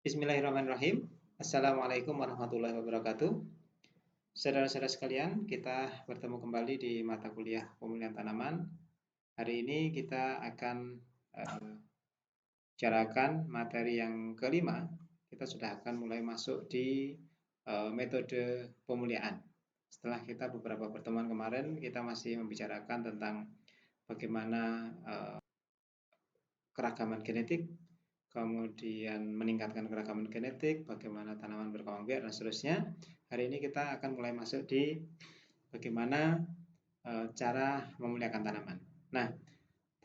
Bismillahirrahmanirrahim. Assalamualaikum warahmatullahi wabarakatuh. Saudara-saudara sekalian, kita bertemu kembali di mata kuliah pemulihan tanaman. Hari ini kita akan bicarakan materi yang kelima. Kita sudah akan mulai masuk di metode pemulihan. Setelah kita beberapa pertemuan kemarin, kita masih membicarakan tentang bagaimana keragaman genetik, kemudian meningkatkan keragaman genetik, bagaimana tanaman berkembang biak, dan seterusnya. Hari ini kita akan mulai masuk di bagaimana cara memuliakan tanaman. Nah,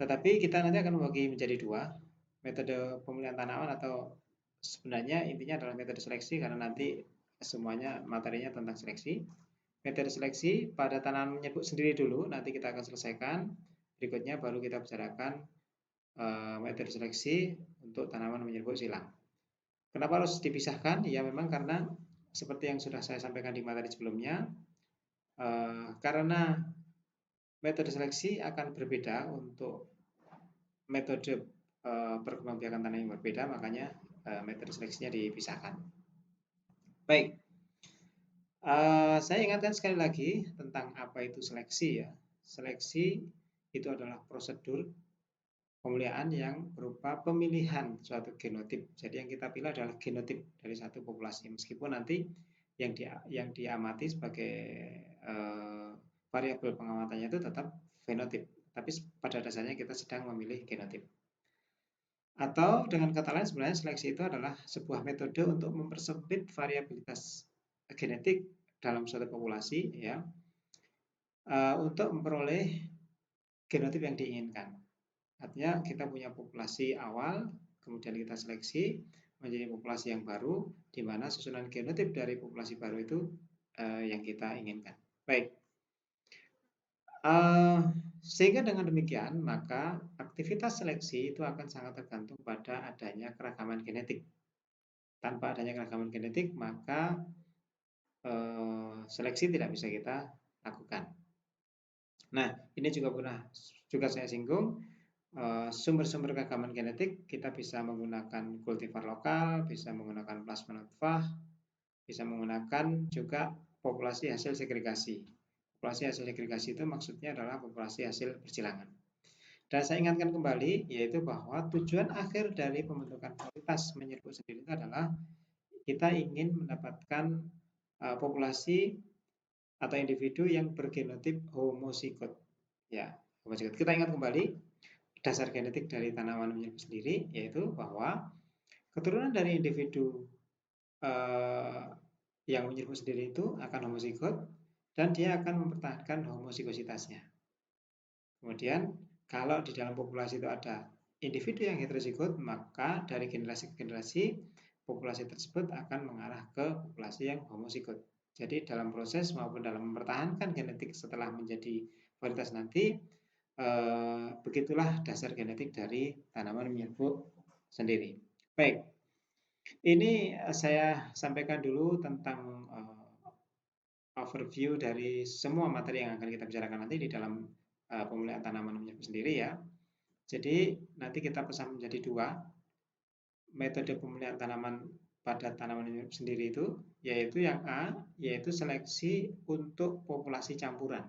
tetapi kita nanti akan membagi menjadi dua, metode pemulihan tanaman atau sebenarnya intinya adalah metode seleksi karena nanti semuanya materinya tentang seleksi. Metode seleksi pada tanaman menyerbu sendiri dulu, nanti kita akan selesaikan. Berikutnya baru kita bicarakan metode seleksi untuk tanaman menyerbuk silang. Kenapa harus dipisahkan? Ya memang karena seperti yang sudah saya sampaikan di materi sebelumnya, karena metode seleksi akan berbeda untuk metode perkembangbiakan tanaman yang berbeda, makanya metode seleksinya dipisahkan. Baik, saya ingatkan sekali lagi tentang apa itu seleksi ya. Seleksi itu adalah prosedur pemuliaan yang berupa pemilihan suatu genotip. Jadi yang kita pilih adalah genotip dari satu populasi. Meskipun nanti yang diamati sebagai variabel pengamatannya itu tetap fenotip. Tapi pada dasarnya kita sedang memilih genotip. Atau dengan kata lain sebenarnya seleksi itu adalah sebuah metode untuk mempersempit variabilitas genetik dalam suatu populasi ya, untuk memperoleh genotip yang diinginkan. Artinya kita punya populasi awal, kemudian kita seleksi menjadi populasi yang baru, di mana susunan genotip dari populasi baru itu yang kita inginkan. Baik, sehingga dengan demikian maka aktivitas seleksi itu akan sangat tergantung pada adanya keragaman genetik. Tanpa adanya keragaman genetik maka seleksi tidak bisa kita lakukan. Nah, ini juga saya singgung. Sumber-sumber keragaman genetik kita bisa menggunakan kultivar lokal, bisa menggunakan plasma nutfah, bisa menggunakan juga populasi hasil segregasi. Populasi hasil segregasi itu maksudnya adalah populasi hasil persilangan. Dan saya ingatkan kembali yaitu bahwa tujuan akhir dari pembentukan kualitas menyerbuk sendiri itu adalah kita ingin mendapatkan populasi atau individu yang bergenotip homozigot. Ya, homozigot. Kita ingat kembali dasar genetik dari tanaman menyerbuk sendiri yaitu bahwa keturunan dari individu yang menyerbuk sendiri itu akan homozigot dan dia akan mempertahankan homozigositasnya. Kemudian kalau di dalam populasi itu ada individu yang heterozigot, maka dari generasi ke generasi populasi tersebut akan mengarah ke populasi yang homozigot. Jadi dalam proses maupun dalam mempertahankan genetik setelah menjadi varietas nanti, begitulah dasar genetik dari tanaman menyerbuk sendiri. Baik, ini saya sampaikan dulu tentang overview dari semua materi yang akan kita bicarakan nanti di dalam pemulihan tanaman menyerbuk sendiri ya. Jadi nanti kita pecah menjadi dua metode pemulihan tanaman pada tanaman menyerbuk sendiri itu, yaitu yang A, yaitu seleksi untuk populasi campuran.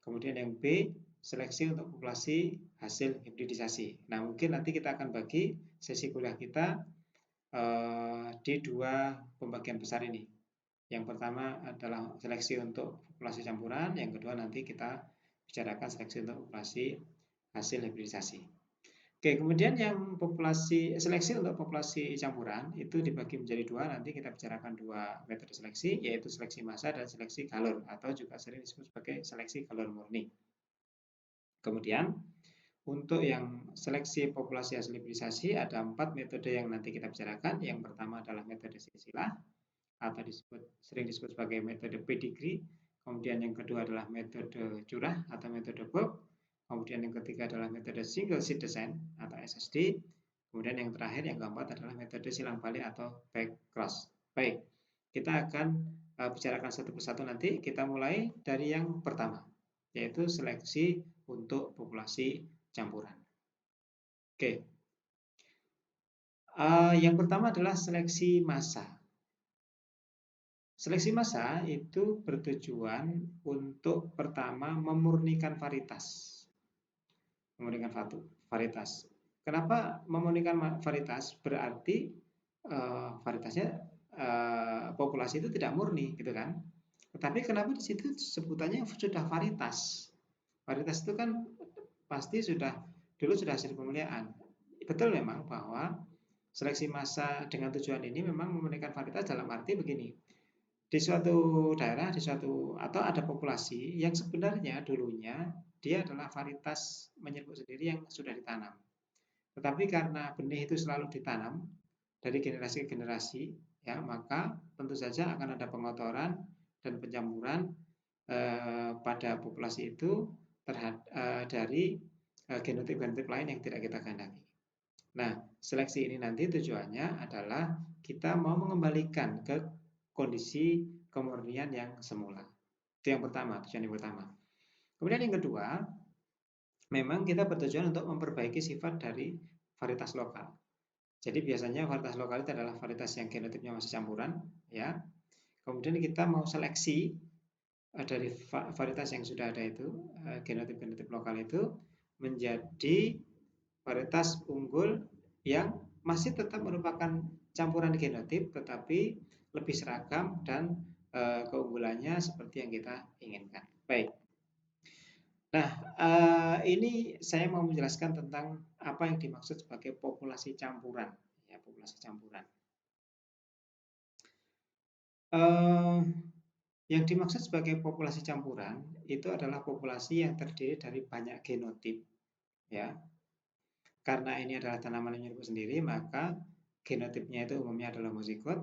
Kemudian yang B, seleksi untuk populasi hasil hibridisasi. Nah, mungkin nanti kita akan bagi sesi kuliah kita di dua pembagian besar ini. Yang pertama adalah seleksi untuk populasi campuran, yang kedua nanti kita bicarakan seleksi untuk populasi hasil hibridisasi. Oke, kemudian yang seleksi untuk populasi campuran itu dibagi menjadi dua, nanti kita bicarakan dua metode seleksi, yaitu seleksi massa dan seleksi galur, atau juga sering disebut sebagai seleksi galur murni. Kemudian untuk yang seleksi populasi hasil hibridisasi ada 4 metode yang nanti kita bicarakan. Yang pertama adalah metode silsilah atau sering disebut sebagai metode pedigree. Kemudian yang kedua adalah metode curah atau metode Bob. Kemudian yang ketiga adalah metode single seed design atau SSD. Kemudian yang terakhir yang keempat adalah metode silang balik atau back cross. Baik, kita akan bicarakan satu persatu nanti. Kita mulai dari yang pertama, yaitu seleksi untuk populasi campuran. Oke. Yang pertama adalah seleksi massa. Seleksi massa itu bertujuan untuk pertama memurnikan varietas. Memurnikan varietas. Kenapa memurnikan varietas? Berarti varietasnya populasi itu tidak murni, gitu kan? Tetapi kenapa di situ sebutannya sudah varietas? Varietas itu kan pasti dulu sudah hasil pemeliharaan. Betul memang bahwa seleksi massa dengan tujuan ini memang memurnikan varietas dalam arti begini. Di suatu daerah, atau ada populasi yang sebenarnya dulunya dia adalah varietas menyerbuk sendiri yang sudah ditanam. Tetapi karena benih itu selalu ditanam dari generasi ke generasi, ya, maka tentu saja akan ada pengotoran dan pencampuran pada populasi itu dari genotip-genotip lain yang tidak kita kehendaki. Nah, seleksi ini nanti tujuannya adalah kita mau mengembalikan ke kondisi kemurnian yang semula. Itu yang pertama, tujuan yang pertama. Kemudian yang kedua, memang kita bertujuan untuk memperbaiki sifat dari varietas lokal. Jadi biasanya varietas lokal itu adalah varietas yang genotipnya masih campuran, ya. Kemudian kita mau seleksi dari varietas yang sudah ada itu, genotip-genotip lokal itu menjadi varietas unggul yang masih tetap merupakan campuran genotip tetapi lebih seragam dan keunggulannya seperti yang kita inginkan. Baik. Nah, ini saya mau menjelaskan tentang apa yang dimaksud sebagai populasi campuran, ya, populasi campuran. Yang dimaksud sebagai populasi campuran itu adalah populasi yang terdiri dari banyak genotip, ya. Karena ini adalah tanaman yang menyerbuk sendiri, maka genotipnya itu umumnya adalah homozigot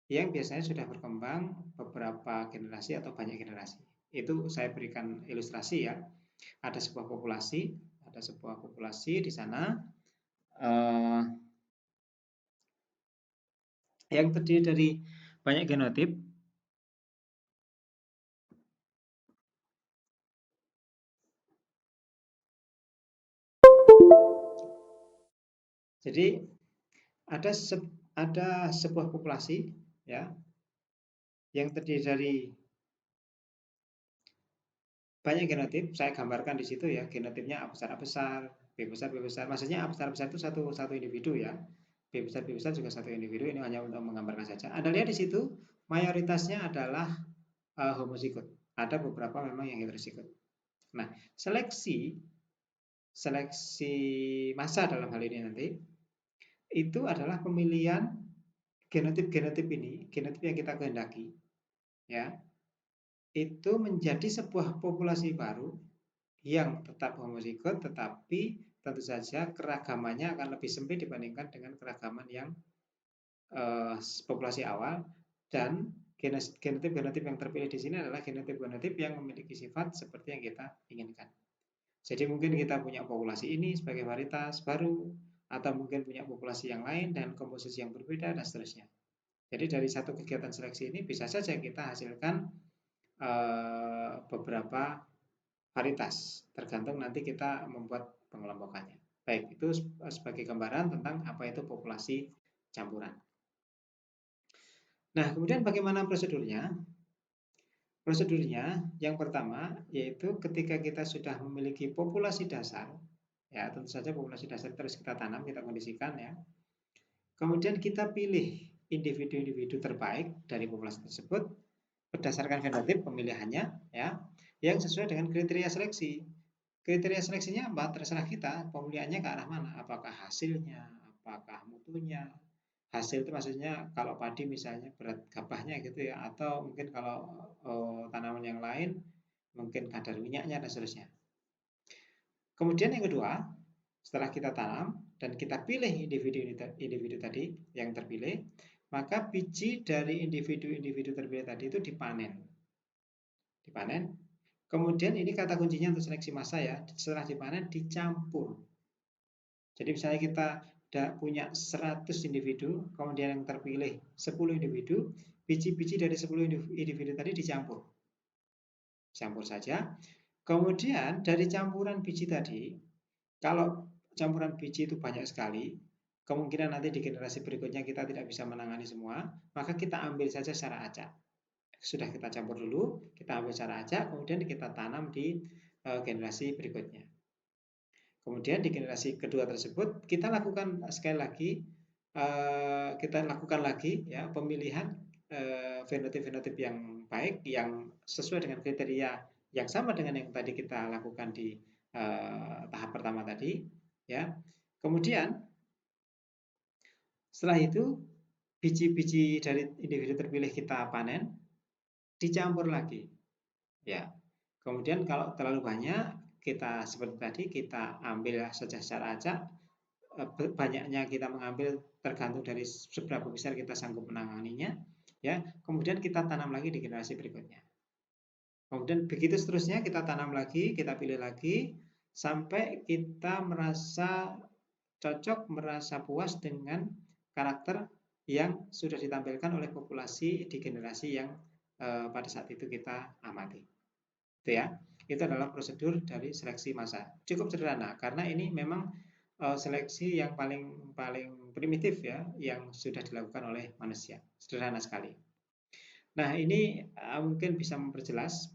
yang biasanya sudah berkembang beberapa generasi atau banyak generasi. Itu saya berikan ilustrasi, ya. Ada sebuah populasi di sana yang terdiri dari banyak genotip. Jadi ada sebuah populasi, ya, yang terdiri dari banyak genotip. Saya gambarkan di situ, ya, genotipnya A besar A besar, B besar B besar. Maksudnya A besar besar itu satu individu, ya. B besar juga satu individu. Ini hanya untuk menggambarkan saja. Anda lihat di situ mayoritasnya adalah homozigot. Ada beberapa memang yang heterozigot. Nah, seleksi massa dalam hal ini nanti itu adalah pemilihan genotip ini, genotip yang kita kehendaki, ya, itu menjadi sebuah populasi baru yang tetap homozigot, tetapi tentu saja keragamannya akan lebih sempit dibandingkan dengan keragaman yang populasi awal. Dan genotip-genotip yang terpilih di sini adalah genotip-genotip yang memiliki sifat seperti yang kita inginkan. Jadi mungkin kita punya populasi ini sebagai varietas baru, atau mungkin punya populasi yang lain dan komposisi yang berbeda, dan seterusnya. Jadi dari satu kegiatan seleksi ini bisa saja kita hasilkan beberapa varietas, tergantung nanti kita membuat pengelompokannya. Baik, itu sebagai gambaran tentang apa itu populasi campuran. Nah, kemudian bagaimana prosedurnya? Prosedurnya yang pertama yaitu ketika kita sudah memiliki populasi dasar, ya, tentu saja populasi dasar terus kita tanam, kita kondisikan, ya. Kemudian kita pilih individu-individu terbaik dari populasi tersebut berdasarkan fenotip pemilihannya, ya, yang sesuai dengan kriteria seleksi. Kriteria seleksinya apa? Terserah kita, pemilihannya ke arah mana? Apakah hasilnya, apakah mutunya? Hasil itu maksudnya kalau padi misalnya berat gabahnya gitu, ya, atau mungkin kalau tanaman yang lain mungkin kadar minyaknya dan seterusnya. Kemudian yang kedua, setelah kita tanam dan kita pilih individu tadi yang terpilih, maka biji dari individu-individu terpilih tadi itu dipanen. Kemudian ini kata kuncinya untuk seleksi massa, ya. Setelah dipanen dicampur. Jadi misalnya kita punya 100 individu, kemudian yang terpilih 10 individu, biji-biji dari 10 individu tadi dicampur. Campur saja. Kemudian dari campuran biji tadi, kalau campuran biji itu banyak sekali, kemungkinan nanti di generasi berikutnya kita tidak bisa menangani semua, maka kita ambil saja secara acak. Sudah kita campur dulu, kita ambil secara acak, kemudian kita tanam di generasi berikutnya. Kemudian di generasi kedua tersebut kita lakukan sekali lagi, ya pemilihan fenotip-fenotip yang baik, yang sesuai dengan kriteria yang sama dengan yang tadi kita lakukan di tahap pertama tadi, ya. Kemudian setelah itu biji-biji dari individu terpilih kita panen, dicampur lagi, ya. Kemudian kalau terlalu banyak, kita seperti tadi kita ambil saja secara acak, banyaknya kita mengambil tergantung dari seberapa besar kita sanggup menanganinya, ya. Kemudian kita tanam lagi di generasi berikutnya. Kemudian begitu seterusnya kita tanam lagi, kita pilih lagi sampai kita merasa cocok, merasa puas dengan karakter yang sudah ditampilkan oleh populasi di generasi yang pada saat itu kita amati. Itu ya. Itu adalah prosedur dari seleksi massa. Cukup sederhana karena ini memang seleksi yang paling primitif ya, yang sudah dilakukan oleh manusia. Sederhana sekali. Nah, ini mungkin bisa memperjelas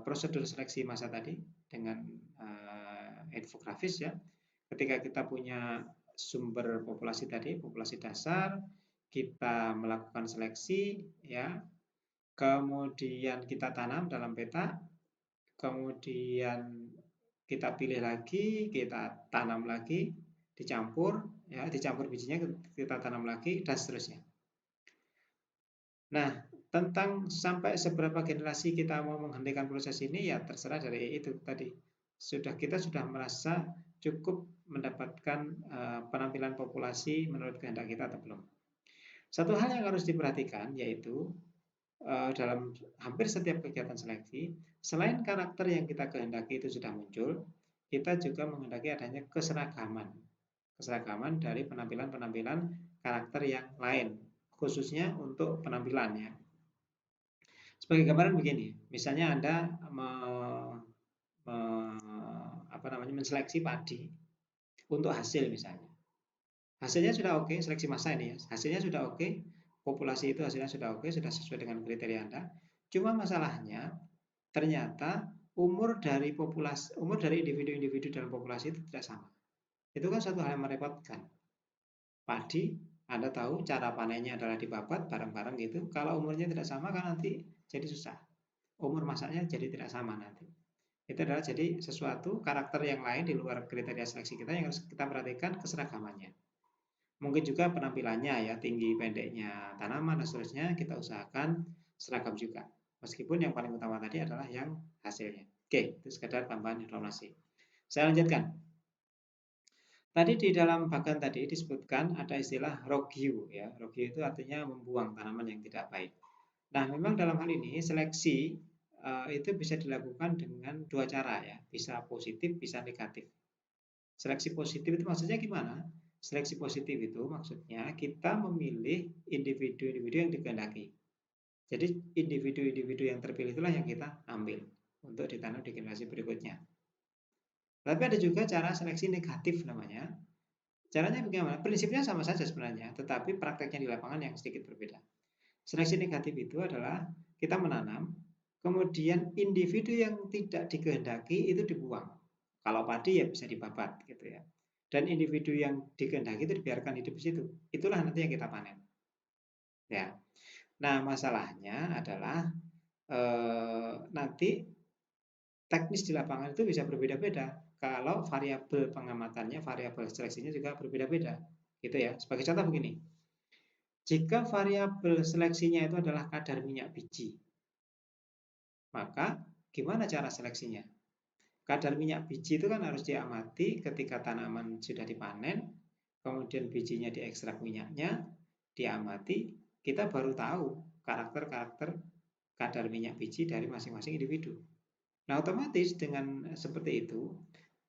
prosedur seleksi massa tadi dengan infografis ya. Ketika kita punya sumber populasi tadi, populasi dasar, kita melakukan seleksi ya, kemudian kita tanam dalam peta, kemudian kita pilih lagi, kita tanam lagi, dicampur ya, dicampur bijinya, kita tanam lagi dan seterusnya. Nah, tentang sampai seberapa generasi kita mau menghentikan proses ini ya terserah dari itu tadi. Kita sudah merasa cukup mendapatkan penampilan populasi menurut kehendak kita atau belum. Satu hal yang harus diperhatikan yaitu dalam hampir setiap kegiatan seleksi, selain karakter yang kita kehendaki itu sudah muncul, kita juga menghendaki adanya keseragaman. Keseragaman dari penampilan-penampilan karakter yang lain, khususnya untuk penampilannya. Sebagai gambaran begini, misalnya Anda menseleksi padi untuk hasil misalnya. Hasilnya sudah oke, seleksi massa ini ya. Hasilnya sudah oke, populasi itu hasilnya sudah oke, sudah sesuai dengan kriteria Anda. Cuma masalahnya ternyata umur dari individu-individu dalam populasi itu tidak sama. Itu kan satu hal yang merepotkan. Padi, Anda tahu cara panennya adalah dibabat bareng-bareng gitu. Kalau umurnya tidak sama kan nanti jadi susah. Umur masaknya jadi tidak sama nanti. Itu adalah jadi sesuatu karakter yang lain di luar kriteria seleksi kita yang harus kita perhatikan keseragamannya. Mungkin juga penampilannya ya, tinggi pendeknya tanaman dan seterusnya kita usahakan seragam juga. Meskipun yang paling utama tadi adalah yang hasilnya. Oke, itu sekedar tambahan informasi. Saya lanjutkan. Tadi di dalam bagan tadi disebutkan ada istilah rogyu ya. Rogyu itu artinya membuang tanaman yang tidak baik. Nah, memang dalam hal ini seleksi itu bisa dilakukan dengan dua cara ya, bisa positif, bisa negatif. Seleksi positif itu maksudnya gimana? Seleksi positif itu maksudnya kita memilih individu-individu yang dikehendaki. Jadi individu-individu yang terpilih itulah yang kita ambil untuk ditanam di generasi berikutnya. Tapi ada juga cara seleksi negatif namanya. Caranya bagaimana? Prinsipnya sama saja sebenarnya, tetapi prakteknya di lapangan yang sedikit berbeda. Seleksi negatif itu adalah kita menanam, kemudian individu yang tidak dikehendaki itu dibuang. Kalau padi ya bisa dibabat gitu ya. Dan individu yang dikehendaki itu dibiarkan hidup di situ. Itulah nanti yang kita panen. Ya. Nah, masalahnya adalah nanti teknis di lapangan itu bisa berbeda-beda. Kalau variabel pengamatannya, variabel seleksinya juga berbeda-beda. Gitu ya. Sebagai contoh begini. Jika variabel seleksinya itu adalah kadar minyak biji, maka gimana cara seleksinya? Kadar minyak biji itu kan harus diamati ketika tanaman sudah dipanen, kemudian bijinya diekstrak minyaknya, diamati, kita baru tahu karakter-karakter kadar minyak biji dari masing-masing individu. Nah, otomatis dengan seperti itu,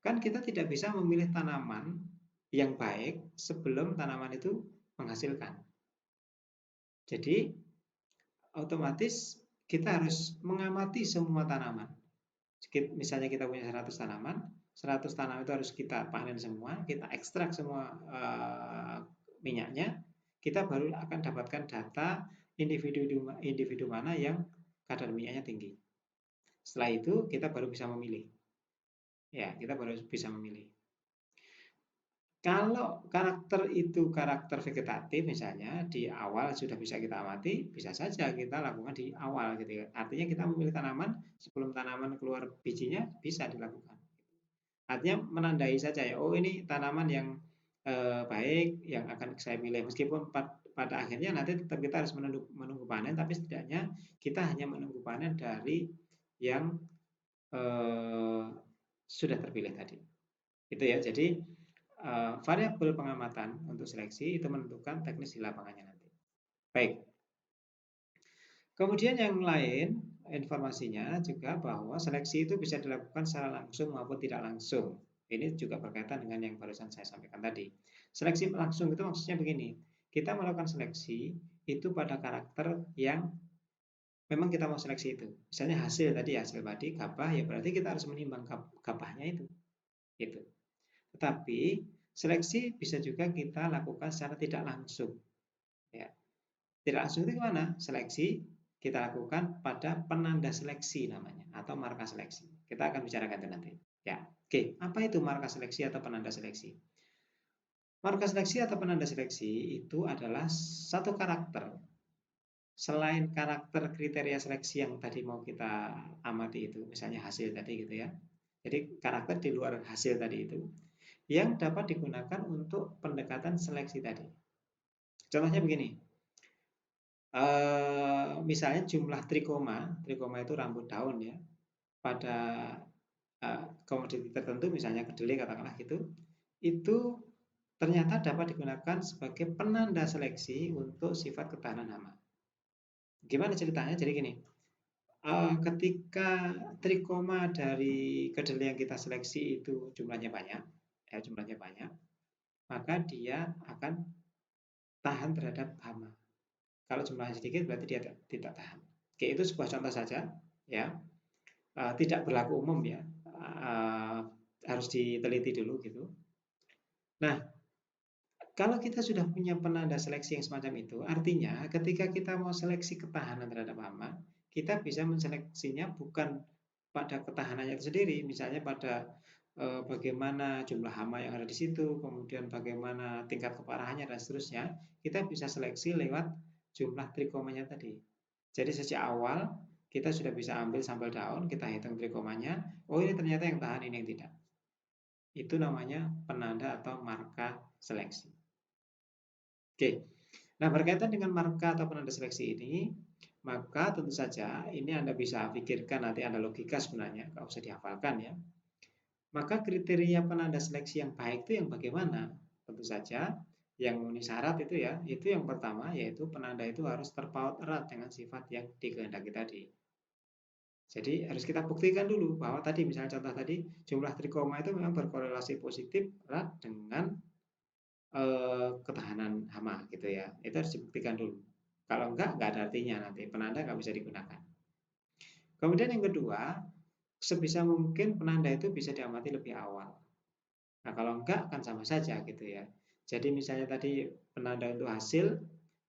kan kita tidak bisa memilih tanaman yang baik sebelum tanaman itu menghasilkan. Jadi, otomatis kita harus mengamati semua tanaman. Misalnya kita punya 100 tanaman, 100 tanaman itu harus kita panen semua, kita ekstrak semua minyaknya, kita baru akan dapatkan data individu mana yang kadar minyaknya tinggi. Setelah itu kita baru bisa memilih. Ya, kita baru bisa memilih. Kalau karakter itu karakter vegetatif misalnya di awal sudah bisa kita amati, bisa saja kita lakukan di awal gitu ya. Artinya kita memilih tanaman sebelum tanaman keluar bijinya bisa dilakukan. Artinya menandai saja ya, oh ini tanaman yang baik yang akan saya pilih meskipun pada akhirnya nanti tetap kita harus menunggu panen, tapi setidaknya kita hanya menunggu panen dari yang sudah terpilih tadi. Itu ya. Jadi variabel pengamatan untuk seleksi itu menentukan teknis di lapangannya nanti. Baik. Kemudian yang lain informasinya juga bahwa seleksi itu bisa dilakukan secara langsung maupun tidak langsung. Ini juga berkaitan dengan yang barusan saya sampaikan tadi. Seleksi langsung itu maksudnya begini, kita melakukan seleksi itu pada karakter yang memang kita mau seleksi itu. Misalnya hasil tadi, hasil padi, gabah, ya berarti kita harus menimbang gabahnya itu. Gitu. Tetapi seleksi bisa juga kita lakukan secara tidak langsung. Ya. Tidak langsung itu gimana? Seleksi kita lakukan pada penanda seleksi namanya atau marka seleksi. Kita akan bicarakan itu nanti. Ya, oke. Apa itu marka seleksi atau penanda seleksi? Marka seleksi atau penanda seleksi itu adalah satu karakter selain karakter kriteria seleksi yang tadi mau kita amati itu, misalnya hasil tadi gitu ya. Jadi karakter di luar hasil tadi itu yang dapat digunakan untuk pendekatan seleksi tadi. Contohnya begini, misalnya jumlah trikoma itu rambut daun ya, pada komoditi tertentu misalnya kedelai katakanlah gitu, itu ternyata dapat digunakan sebagai penanda seleksi untuk sifat ketahanan hama. Gimana ceritanya? Jadi gini, ketika trikoma dari kedelai yang kita seleksi itu jumlahnya banyak, maka dia akan tahan terhadap hama. Kalau jumlahnya sedikit berarti dia tidak tahan. Oke, itu sebuah contoh saja, ya. Tidak berlaku umum ya, harus diteliti dulu gitu. Nah, kalau kita sudah punya penanda seleksi yang semacam itu, artinya ketika kita mau seleksi ketahanan terhadap hama, kita bisa menseleksinya bukan pada ketahanannya itu sendiri, misalnya pada bagaimana jumlah hama yang ada di situ, kemudian bagaimana tingkat keparahannya dan seterusnya, kita bisa seleksi lewat jumlah trikomanya tadi. Jadi sejak awal kita sudah bisa ambil sampel daun, kita hitung trikomanya, oh ini ternyata yang tahan, ini yang tidak. Itu namanya penanda atau marka seleksi. Oke, nah berkaitan dengan marka atau penanda seleksi ini, maka tentu saja ini Anda bisa pikirkan, nanti Anda logika sebenarnya, nggak usah dihafalkan ya. Maka kriteria penanda seleksi yang baik itu yang bagaimana? Tentu saja yang memenuhi syarat itu ya, itu yang pertama yaitu penanda itu harus terpaut erat dengan sifat yang dikehendaki tadi. Jadi harus kita buktikan dulu bahwa tadi misalnya contoh tadi jumlah trikoma itu memang berkorelasi positif erat dengan ketahanan hama gitu ya. Itu harus dibuktikan dulu. Kalau enggak ada artinya nanti penanda nggak bisa digunakan. Kemudian yang kedua, sebisa mungkin penanda itu bisa diamati lebih awal. Nah kalau enggak kan sama saja gitu ya. Jadi misalnya tadi penanda untuk hasil,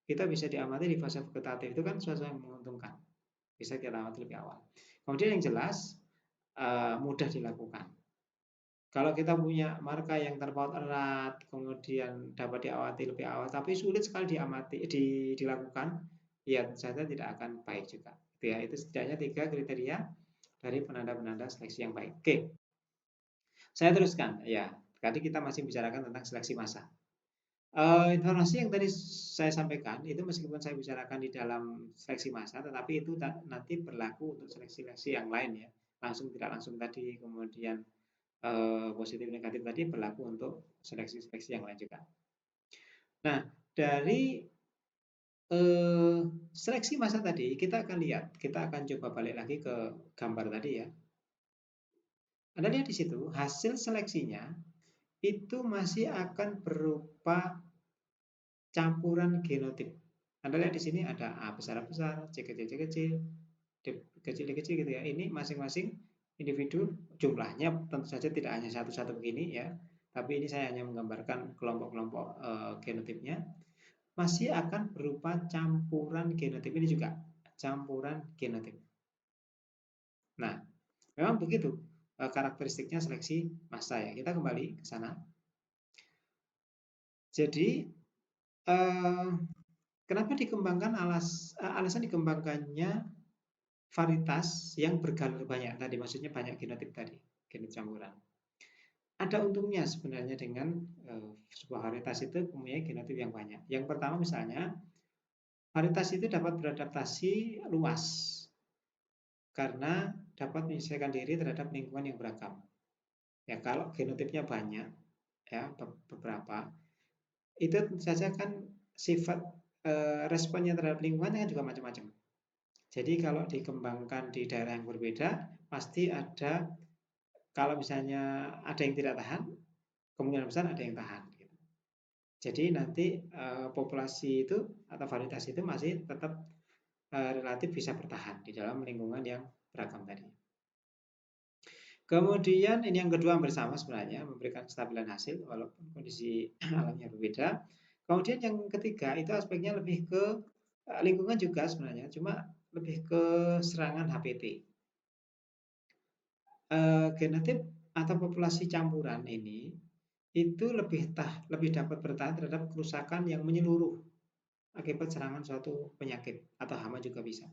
kita bisa diamati di fase vegetatif itu kan sesuatu yang menguntungkan. Bisa kita amati lebih awal. Kemudian yang jelas mudah dilakukan. Kalau kita punya marka yang terpaut erat, kemudian dapat diamati lebih awal, tapi sulit sekali dilakukan, ya tentu saja tidak akan baik juga. Itu ya, itu setidaknya 3 kriteria dari penanda-penanda seleksi yang baik. Oke, saya teruskan. Ya, tadi kita masih bicarakan tentang seleksi massa. Informasi yang tadi saya sampaikan itu meskipun saya bicarakan di dalam seleksi massa, tetapi itu nanti berlaku untuk seleksi-seleksi yang lain ya, langsung tidak langsung tadi, kemudian positif negatif tadi berlaku untuk seleksi-seleksi yang lain juga. Nah, dari seleksi massa tadi kita akan lihat, kita akan coba balik lagi ke gambar tadi ya. Anda lihat di situ hasil seleksinya itu masih akan berupa campuran genotip. Anda lihat di sini ada A besar-besar, C kecil-kecil, D kecil-kecil gitu ya. Ini masing-masing individu, jumlahnya tentu saja tidak hanya satu-satu begini ya, tapi ini saya hanya menggambarkan kelompok-kelompok genotipnya, masih akan berupa campuran genotip ini juga, campuran genotip. Nah, memang begitu karakteristiknya seleksi massa ya. Kita kembali ke sana. Jadi kenapa dikembangkan alasan dikembangkannya varietas yang bergalur banyak tadi, maksudnya banyak genotip tadi, genotip campuran. Ada untungnya sebenarnya dengan sebuah varietas itu mempunyai genotip yang banyak. Yang pertama misalnya, varietas itu dapat beradaptasi luas karena dapat menyesuaikan diri terhadap lingkungan yang beragam. Ya, kalau genotipnya banyak, ya beberapa, itu tentu saja kan sifat responnya terhadap lingkungan kan juga macam-macam. Jadi kalau dikembangkan di daerah yang berbeda, pasti ada, kalau misalnya ada yang tidak tahan, kemungkinan besar ada yang tahan. Gitu. Jadi nanti populasi itu atau varietas itu masih tetap relatif bisa bertahan di dalam lingkungan yang beragam tadi. Kemudian ini yang kedua hampir sama sebenarnya, memberikan kestabilan hasil walaupun kondisi alamnya berbeda. Kemudian yang ketiga itu aspeknya lebih ke lingkungan juga sebenarnya, cuma lebih ke serangan HPT. Genotip atau populasi campuran ini itu lebih dapat bertahan terhadap kerusakan yang menyeluruh akibat serangan suatu penyakit atau hama juga bisa.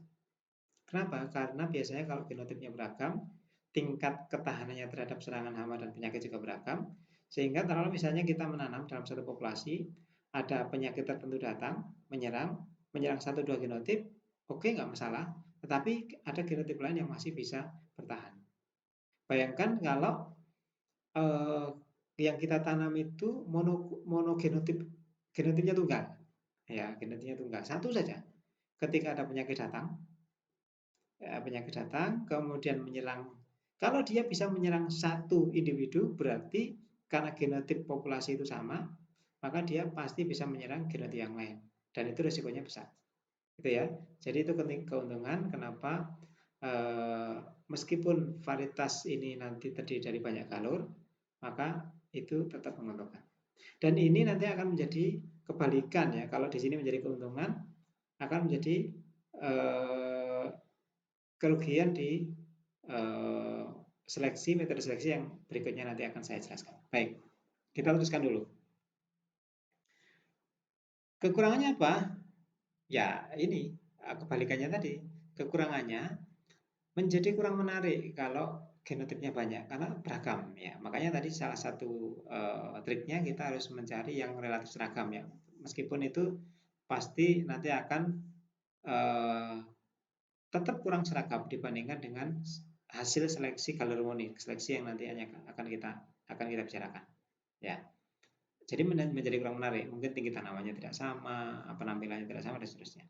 Kenapa? Karena biasanya kalau genotipnya beragam, tingkat ketahanannya terhadap serangan hama dan penyakit juga beragam, sehingga kalau misalnya kita menanam dalam satu populasi, ada penyakit tertentu datang, menyerang satu dua genotip, oke nggak masalah, tetapi ada genotip lain yang masih bisa bertahan. Bayangkan kalau eh, yang kita tanam itu monogenotip, genotipnya tunggal, ya genotipnya tunggal, satu saja. Ketika ada penyakit datang, kemudian menyerang. Kalau dia bisa menyerang satu individu, berarti karena genotip populasi itu sama, maka dia pasti bisa menyerang genotip yang lain. Dan itu risikonya besar. Gitu ya. Jadi itu keuntungan kenapa meskipun varietas ini nanti terdiri dari banyak galur, maka itu tetap menguntungkan. Dan ini nanti akan menjadi kebalikan ya. Kalau di sini menjadi keuntungan, akan menjadi kerugian di metode seleksi yang berikutnya nanti akan saya jelaskan. Baik, kita luruskan dulu. Kekurangannya apa? Ya ini kebalikannya tadi. Kekurangannya menjadi kurang menarik kalau genotipnya banyak karena beragam ya. Makanya tadi salah satu triknya kita harus mencari yang relatif seragam ya. Meskipun itu pasti nanti akan tetap kurang seragam dibandingkan dengan hasil seleksi galur murni, seleksi yang nanti akan kita bicarakan. Ya. Jadi menjadi kurang menarik, mungkin tinggi tanamannya tidak sama, penampilannya tidak sama dan seterusnya.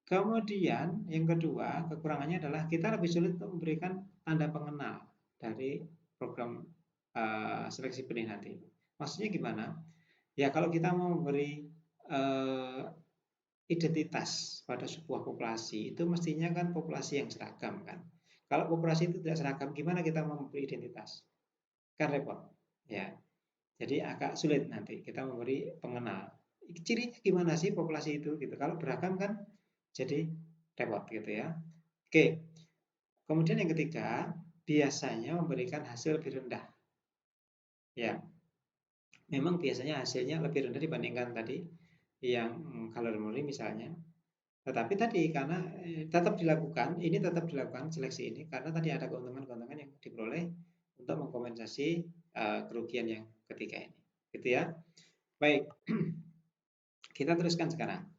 Kemudian yang kedua, kekurangannya adalah kita lebih sulit untuk memberikan tanda pengenal dari program seleksi benih nanti. Maksudnya gimana? Ya kalau kita mau memberi identitas pada sebuah populasi itu mestinya kan populasi yang seragam kan. Kalau populasi itu tidak seragam, gimana kita memberi identitas? Kan repot. Ya. Jadi agak sulit nanti kita memberi pengenal. Cirinya gimana sih populasi itu gitu. Kalau beragam kan jadi repot gitu ya. Oke. Kemudian yang ketiga, biasanya memberikan hasil lebih rendah. Ya. Memang biasanya hasilnya lebih rendah dibandingkan tadi yang kalori murni misalnya. Tetapi tadi karena ini tetap dilakukan seleksi ini karena tadi ada keuntungan-keuntungan yang diperoleh untuk mengkompensasi kerugian yang ketiga ini. Gitu ya. Baik. Kita teruskan sekarang.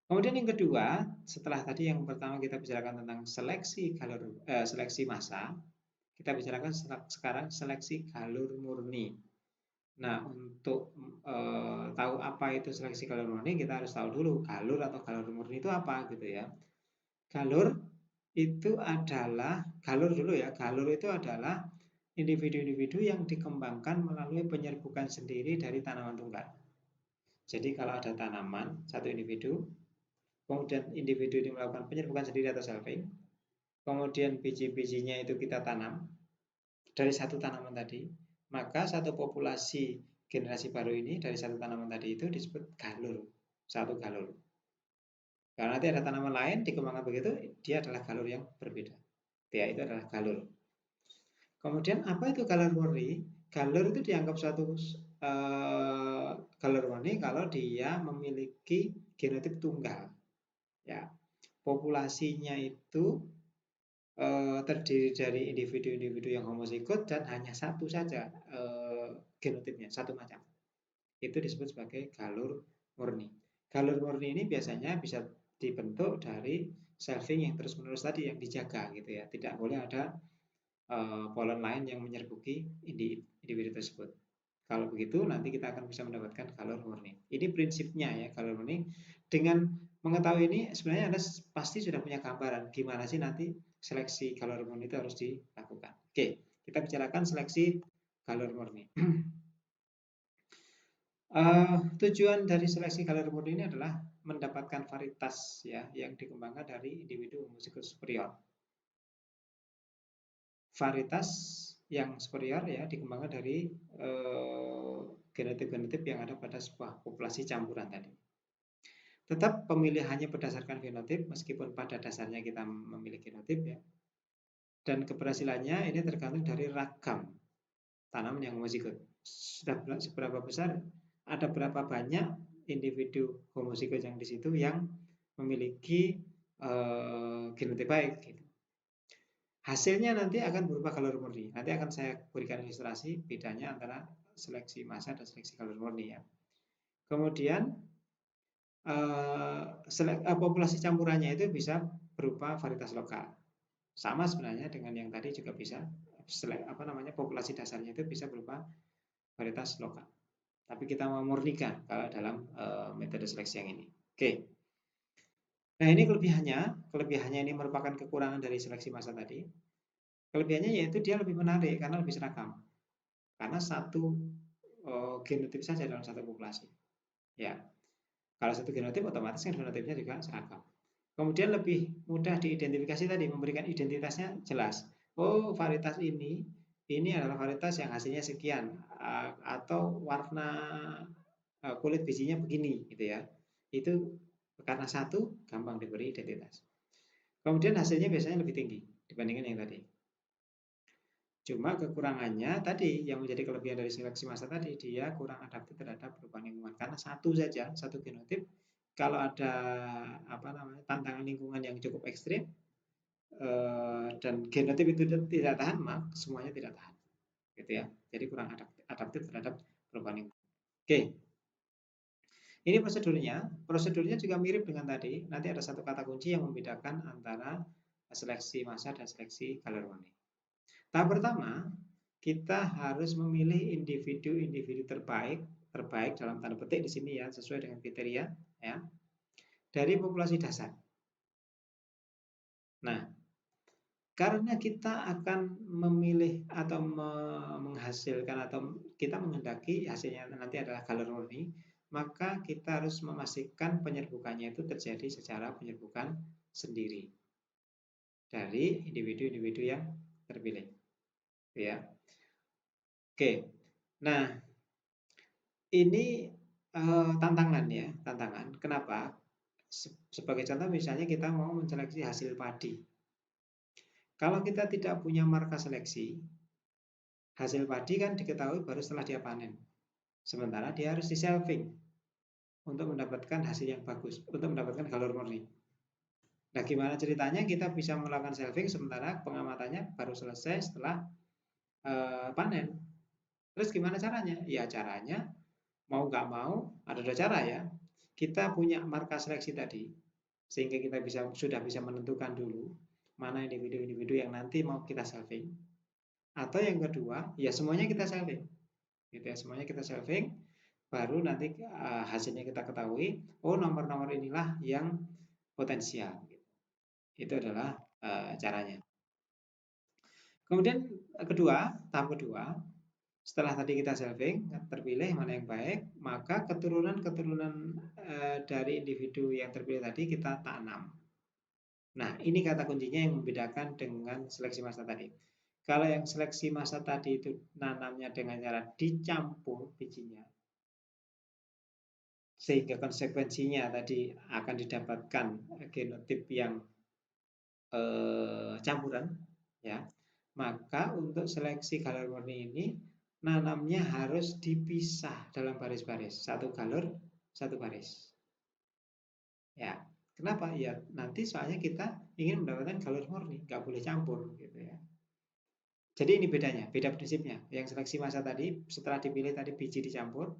Kemudian yang kedua, setelah tadi yang pertama kita bicarakan tentang seleksi massa, kita bicarakan sekarang seleksi galur murni. Nah, untuk tahu apa itu seleksi galur murni, kita harus tahu dulu galur atau galur murni itu apa gitu ya. Galur itu adalah galur itu adalah individu-individu yang dikembangkan melalui penyerbukan sendiri dari tanaman tunggal. Jadi kalau ada tanaman satu individu, kemudian individu ini melakukan penyerbukan sendiri atau selfing, kemudian biji-bijinya itu kita tanam dari satu tanaman tadi, maka satu populasi generasi baru ini dari satu tanaman tadi itu disebut galur, satu galur. Kalau nanti ada tanaman lain dikembangkan begitu, dia adalah galur yang berbeda. Dia itu adalah galur. Kemudian apa itu galur murni? Galur itu dianggap suatu galur murni kalau dia memiliki genotip tunggal. Ya, populasinya itu terdiri dari individu-individu yang homozigot dan hanya satu saja genotipnya, satu macam. Itu disebut sebagai galur murni. Galur murni ini biasanya bisa dibentuk dari selfing yang terus-menerus tadi yang dijaga gitu ya. Tidak boleh ada polen lain yang menyerbuki individu tersebut. Kalau begitu nanti kita akan bisa mendapatkan galur murni. Ini prinsipnya ya galur murni. Dengan mengetahui ini sebenarnya Anda pasti sudah punya gambaran gimana sih nanti seleksi galur murni itu harus dilakukan. Oke, kita bicarakan seleksi galur murni. Tujuan dari seleksi galur murni ini adalah mendapatkan varietas ya yang dikembangkan dari individu homozigot superior. Varietas yang superior ya dikembangkan dari genotip-genotip yang ada pada sebuah populasi campuran tadi. Tetap pemilihannya berdasarkan fenotip meskipun pada dasarnya kita memilih genotip ya. Dan keberhasilannya ini tergantung dari ragam tanaman yang homozigot. Sudah seberapa besar, ada berapa banyak individu homozigot yang di situ yang memiliki genotip baik gitu. Hasilnya nanti akan berupa galur murni. Nanti akan saya berikan ilustrasi bedanya antara seleksi massa dan seleksi galur murni ya. Kemudian populasi campurannya itu bisa berupa varietas lokal. Sama sebenarnya dengan yang tadi juga bisa populasi dasarnya itu bisa berupa varietas lokal. Tapi kita memurnikan kalau dalam metode seleksi yang ini. Oke. Nah, ini kelebihannya ini merupakan kekurangan dari seleksi massa tadi. Kelebihannya yaitu dia lebih menarik karena lebih seragam. Karena satu genotip saja dalam satu populasi. Ya. Kalau satu genotip otomatis kan fenotipnya juga seragam. Kemudian lebih mudah diidentifikasi tadi, memberikan identitasnya jelas. Oh, varietas ini adalah varietas yang hasilnya sekian atau warna kulit bijinya begini gitu ya. Itu karena satu gampang diberi identitas. Kemudian hasilnya biasanya lebih tinggi dibandingkan yang tadi. Cuma kekurangannya tadi yang menjadi kelebihan dari seleksi massa tadi, dia kurang adaptif terhadap perubahan lingkungan karena satu genotip kalau ada tantangan lingkungan yang cukup ekstrim dan genotip itu tidak tahan, maka semuanya tidak tahan, gitu ya. Jadi kurang adaptif terhadap perubahan lingkungan. Oke, ini prosedurnya. Prosedurnya juga mirip dengan tadi. Nanti ada satu kata kunci yang membedakan antara seleksi massa dan seleksi galur murni. Tahap pertama, kita harus memilih individu-individu terbaik dalam tanda petik di sini ya, sesuai dengan kriteria ya, dari populasi dasar. Nah, karena kita akan memilih atau menghasilkan atau kita menghendaki hasilnya nanti adalah galur murni, maka kita harus memastikan penyerbukannya itu terjadi secara penyerbukan sendiri dari individu-individu yang terpilih. Ya. Oke. Nah, ini tantangan ya, tantangan. Kenapa? Sebagai contoh misalnya kita mau menseleksi hasil padi. Kalau kita tidak punya marka seleksi, hasil padi kan diketahui baru setelah dia panen. Sementara dia harus di-shelving untuk mendapatkan hasil yang bagus, untuk mendapatkan galur murni. Nah, gimana ceritanya kita bisa melakukan shelving sementara pengamatannya baru selesai setelah panen. Terus gimana caranya? Ya caranya mau nggak mau ada dua cara ya. Kita punya marka seleksi tadi sehingga kita sudah bisa menentukan dulu mana individu-individu yang nanti mau kita shelving. Atau yang kedua, ya semuanya kita shelving. Gitu ya, semuanya kita shelving baru nanti hasilnya kita ketahui, oh nomor-nomor inilah yang potensial. Itu adalah caranya. Kemudian tahap kedua, setelah tadi kita shelving, terpilih mana yang baik, maka keturunan dari individu yang terpilih tadi kita tanam. Nah, ini kata kuncinya yang membedakan dengan seleksi massa tadi. Kalau yang seleksi massa tadi itu nanamnya dengan cara dicampur bijinya, sehingga konsekuensinya tadi akan didapatkan genotip yang campuran, ya. Maka untuk seleksi galur murni ini nanamnya harus dipisah dalam baris-baris, satu galur, satu baris. Ya, kenapa? Ya nanti soalnya kita ingin mendapatkan galur murni, nggak boleh campur gitu ya. Jadi ini bedanya, beda prinsipnya. Yang seleksi massa tadi setelah dipilih tadi biji dicampur,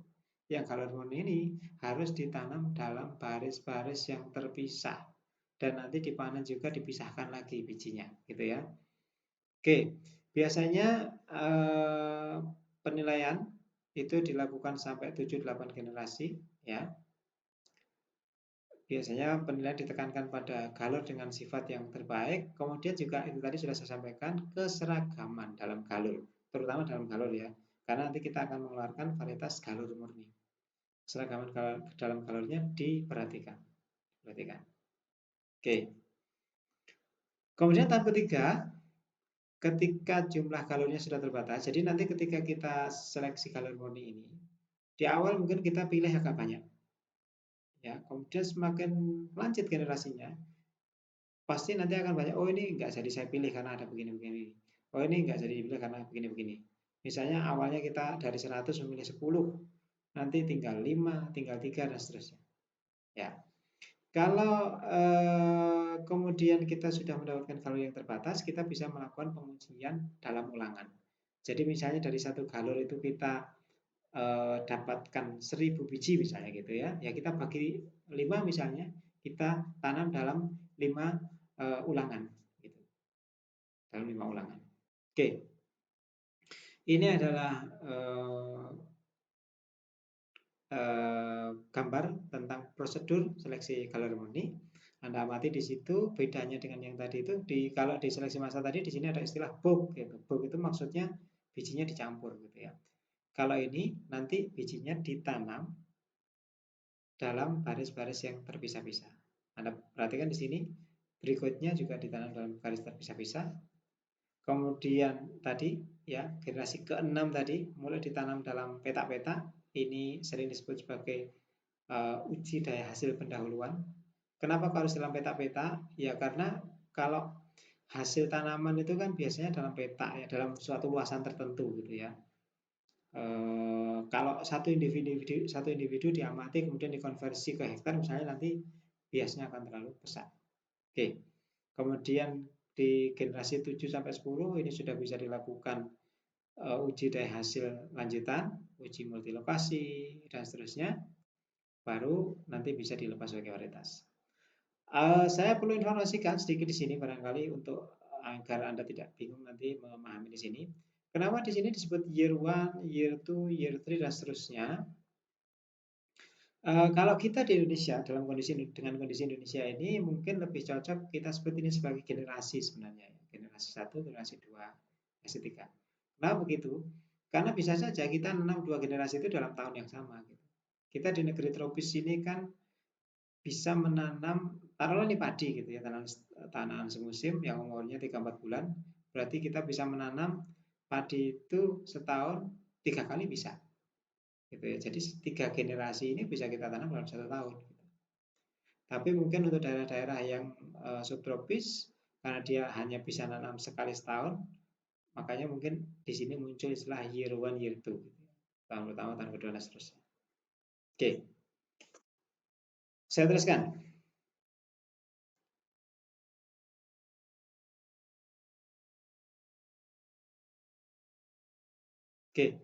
yang galur murni ini harus ditanam dalam baris-baris yang terpisah dan nanti dipanen juga dipisahkan lagi bijinya, gitu ya. Oke, biasanya penilaian itu dilakukan sampai 7-8 generasi, ya. Biasanya penilaian ditekankan pada galur dengan sifat yang terbaik, kemudian juga itu tadi sudah saya sampaikan keseragaman dalam galur, terutama dalam galur ya, karena nanti kita akan mengeluarkan varietas galur murni. Keseragaman dalam galurnya diperhatikan. Perhatikan. Oke. Kemudian tahap ketiga, ketika jumlah galurnya sudah terbatas, jadi nanti ketika kita seleksi galur murni ini, di awal mungkin kita pilih agak banyak. Ya, kemudian semakin lanjut generasinya, pasti nanti akan banyak, oh ini nggak jadi saya pilih karena ada begini-begini. Oh ini nggak jadi dipilih karena begini-begini. Misalnya awalnya kita dari 100 memilih 10, nanti tinggal 5, tinggal 3, dan seterusnya. Ya, kalau kemudian kita sudah mendapatkan galur yang terbatas, kita bisa melakukan pengujian dalam ulangan. Jadi misalnya dari satu galur itu kita dapatkan 1000 biji misalnya gitu ya, ya kita bagi 5 misalnya, kita tanam dalam 5 ulangan, gitu. Dalam 5 ulangan. Oke, ini adalah gambar tentang prosedur seleksi galur murni. Anda amati di situ bedanya dengan yang tadi itu, kalau di seleksi massa tadi di sini ada istilah bulk gitu. Bulk itu maksudnya bijinya dicampur gitu ya. Kalau ini nanti bijinya ditanam dalam baris-baris yang terpisah-pisah. Anda perhatikan di sini, berikutnya juga ditanam dalam baris terpisah-pisah. Kemudian tadi ya generasi ke-6 tadi mulai ditanam dalam petak-petak. Ini sering disebut sebagai uji daya hasil pendahuluan. Kenapa harus dalam petak-petak? Ya karena kalau hasil tanaman itu kan biasanya dalam petak ya, dalam suatu luasan tertentu gitu ya. Kalau satu individu diamati kemudian dikonversi ke hektar misalnya, nanti biasnya akan terlalu besar. Oke. Kemudian di generasi 7 sampai 10 ini sudah bisa dilakukan uji daya hasil lanjutan, uji multilokasi dan seterusnya, baru nanti bisa dilepas sebagai varietas. Saya perlu informasikan sedikit di sini barangkali untuk agar Anda tidak bingung nanti memahami di sini. Kenapa di sini disebut year 1, year 2, year 3 dan seterusnya? Kalau kita di Indonesia dalam dengan kondisi Indonesia ini mungkin lebih cocok kita sebut ini sebagai generasi sebenarnya ya. Generasi 1, generasi 2, generasi 3. Nah, begitu. Karena bisa saja kita menanam 2 generasi itu dalam tahun yang sama gitu. Kita di negeri tropis ini kan bisa menanam, taruhlah ini padi gitu ya, tanaman semusim yang umurnya 3-4 bulan, berarti kita bisa menanam padi itu setahun 3 kali bisa. Gitu ya. Jadi 3 generasi ini bisa kita tanam dalam 1 tahun. Gitu. Tapi mungkin untuk daerah-daerah yang subtropis, karena dia hanya bisa nanam sekali setahun, makanya mungkin di sini muncul istilah year 1, year 2. Gitu. Tahun pertama, tahun kedua, dan seterusnya. Oke, saya teruskan. Oke,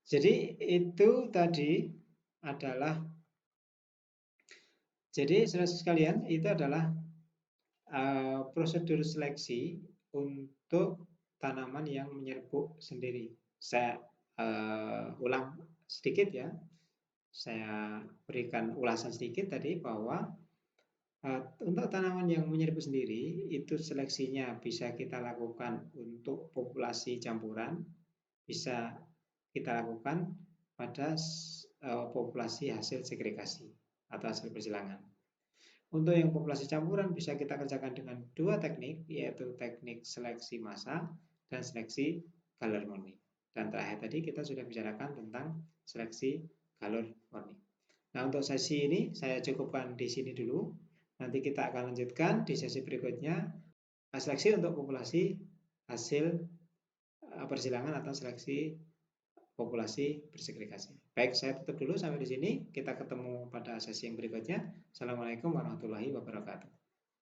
jadi itu tadi adalah, jadi saudara sekalian, itu adalah prosedur seleksi untuk tanaman yang menyerbuk sendiri. Saya ulang sedikit ya, saya berikan ulasan sedikit tadi bahwa untuk tanaman yang menyerbuk sendiri itu seleksinya bisa kita lakukan untuk populasi campuran, bisa kita lakukan pada populasi hasil segregasi atau hasil persilangan. Untuk yang populasi campuran bisa kita kerjakan dengan dua teknik, yaitu teknik seleksi massa dan seleksi galur murni. Dan terakhir tadi kita sudah bicarakan tentang seleksi galur murni. Nah, untuk sesi ini saya cukupkan di sini dulu. Nanti kita akan lanjutkan di sesi berikutnya, seleksi untuk populasi hasil persilangan atau seleksi populasi bersegregasi. Baik, saya tutup dulu sampai di sini. Kita ketemu pada sesi yang berikutnya. Assalamualaikum warahmatullahi wabarakatuh.